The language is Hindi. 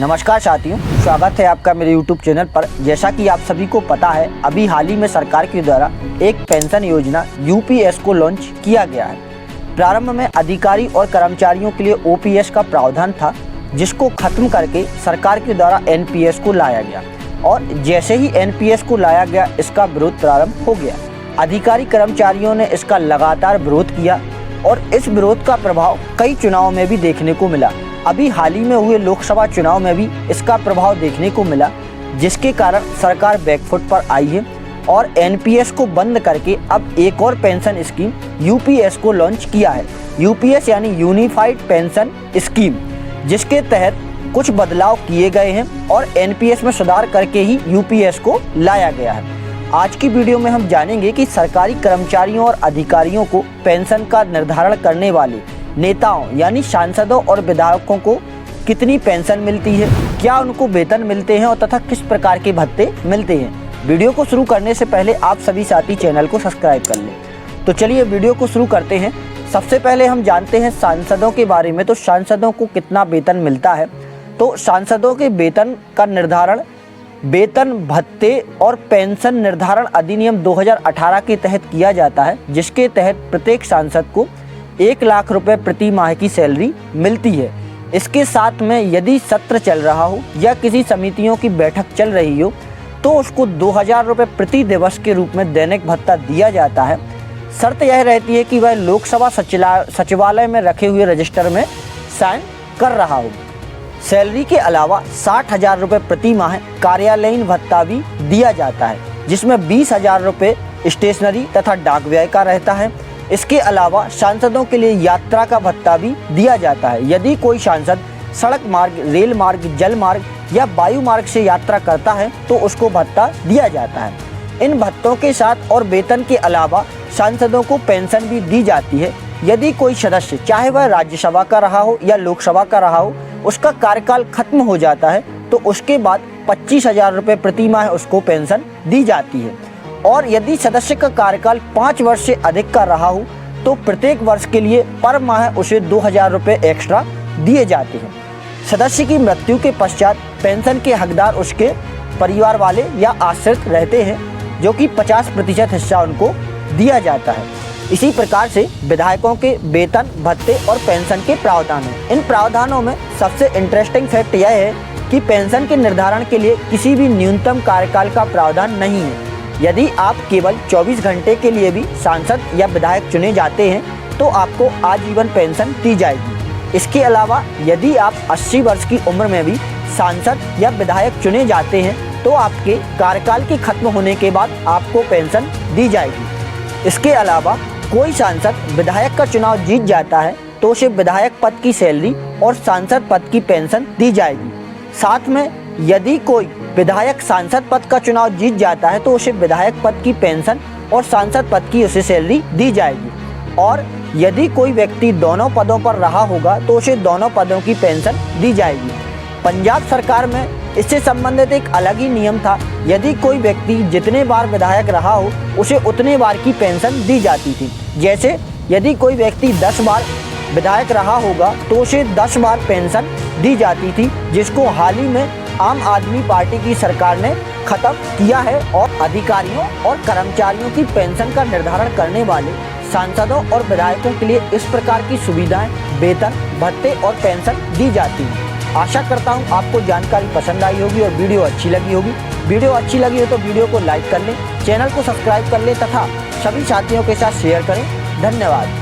नमस्कार साथियों, स्वागत है आपका मेरे YouTube चैनल पर। जैसा कि आप सभी को पता है, अभी हाल ही में सरकार के द्वारा एक पेंशन योजना यूपीएस को लॉन्च किया गया है। प्रारंभ में अधिकारी और कर्मचारियों के लिए ओपीएस का प्रावधान था, जिसको खत्म करके सरकार के द्वारा एनपीएस को लाया गया और जैसे ही एनपीएस को लाया गया, इसका विरोध प्रारंभ हो गया। अधिकारी कर्मचारियों ने इसका लगातार विरोध किया और इस विरोध का प्रभाव कई चुनावों में भी देखने को मिला। अभी हाल ही में हुए लोकसभा चुनाव में भी इसका प्रभाव देखने को मिला, जिसके कारण सरकार बैकफुट पर आई है और एनपीएस को बंद करके अब एक और पेंशन स्कीम यूपीएस को लॉन्च किया है। यूपीएस यानी यूनिफाइड पेंशन स्कीम, जिसके तहत कुछ बदलाव किए गए हैं और एनपीएस में सुधार करके ही यूपीएस को लाया गया है। आज की वीडियो में हम जानेंगे कि सरकारी कर्मचारियों और अधिकारियों को पेंशन का निर्धारण करने वाले नेताओं यानी सांसदों और विधायकों को कितनी पेंशन मिलती है, क्या उनको वेतन मिलते हैं और तथा किस प्रकार के भत्ते मिलते हैं। वीडियो को शुरू करने से पहले आप सभी साथी चैनल को सब्सक्राइब कर लें। तो चलिए वीडियो को शुरू करते हैं। सबसे पहले हम जानते हैं सांसदों के बारे में। तो सांसदों को कितना वेतन मिलता है। तो सांसदों के वेतन का निर्धारण वेतन, भत्ते और पेंशन निर्धारण अधिनियम 2018 के तहत किया जाता है, जिसके तहत प्रत्येक सांसद को 1 लाख रुपए प्रति माह की सैलरी मिलती है। इसके साथ में यदि सत्र चल रहा हो या किसी समितियों की बैठक चल रही हो तो उसको 2000 रुपये प्रति दिवस के रूप में दैनिक भत्ता दिया जाता है। शर्त यह रहती है कि वह लोकसभा सचिवालय में रखे हुए रजिस्टर में साइन कर रहा हो। सैलरी के अलावा 60,000 रुपये प्रति माह कार्यालयीन भत्ता भी दिया जाता है, जिसमें 20,000 रुपये स्टेशनरी तथा डाक व्यय का रहता है। इसके अलावा सांसदों के लिए यात्रा का भत्ता भी दिया जाता है। यदि कोई सांसद सड़क मार्ग, रेल मार्ग, जल मार्ग या वायु मार्ग से यात्रा करता है तो उसको भत्ता दिया जाता है। इन भत्तों के साथ और वेतन के अलावा सांसदों को पेंशन भी दी जाती है। यदि कोई सदस्य, चाहे वह राज्यसभा का रहा हो या लोकसभा का रहा हो, उसका कार्यकाल खत्म हो जाता है तो उसके बाद 25,000 रुपये प्रति माह उसको पेंशन दी जाती है। और यदि सदस्य का कार्यकाल 5 वर्ष से अधिक का रहा हो तो प्रत्येक वर्ष के लिए पर माह उसे 2,000 रुपये एक्स्ट्रा दिए जाते हैं। सदस्य की मृत्यु के पश्चात पेंशन के हकदार उसके परिवार वाले या आश्रित रहते हैं, जो कि 50% हिस्सा उनको दिया जाता है। इसी प्रकार से विधायकों के वेतन, भत्ते और पेंशन के प्रावधान हैं। इन प्रावधानों में सबसे इंटरेस्टिंग फैक्ट यह है कि पेंशन के निर्धारण के लिए किसी भी न्यूनतम कार्यकाल का प्रावधान नहीं है। यदि आप केवल 24 घंटे के लिए भी सांसद या विधायक चुने जाते हैं तो आपको आजीवन पेंशन दी जाएगी। इसके अलावा यदि आप 80 वर्ष की उम्र में भी सांसद या विधायक चुने जाते हैं तो आपके कार्यकाल के खत्म होने के बाद आपको पेंशन दी जाएगी। इसके अलावा कोई सांसद विधायक का चुनाव जीत जाता है तो उसे विधायक पद की सैलरी और सांसद पद की पेंशन दी जाएगी। साथ में यदि कोई विधायक सांसद पद का चुनाव जीत जाता है तो उसे विधायक पद की पेंशन और सांसद पद की उसे सैलरी दी जाएगी। और यदि कोई व्यक्ति दोनों पदों पर रहा होगा तो उसे दोनों पदों की पेंशन दी जाएगी। पंजाब सरकार में इससे संबंधित एक अलग ही नियम था। यदि कोई व्यक्ति जितने बार विधायक रहा हो उसे उतने बार की पेंशन दी जाती थी। जैसे यदि कोई व्यक्ति 10 बार विधायक रहा होगा तो उसे 10 बार पेंशन दी जाती थी, जिसको हाल ही में आम आदमी पार्टी की सरकार ने खत्म किया है। और अधिकारियों और कर्मचारियों की पेंशन का निर्धारण करने वाले सांसदों और विधायकों के लिए इस प्रकार की सुविधाएं, वेतन, भत्ते और पेंशन दी जाती हैं। आशा करता हूं आपको जानकारी पसंद आई होगी और वीडियो अच्छी लगी होगी। वीडियो अच्छी लगी हो तो वीडियो को लाइक कर लें, चैनल को सब्सक्राइब कर लें तथा सभी साथियों के साथ शेयर करें। धन्यवाद।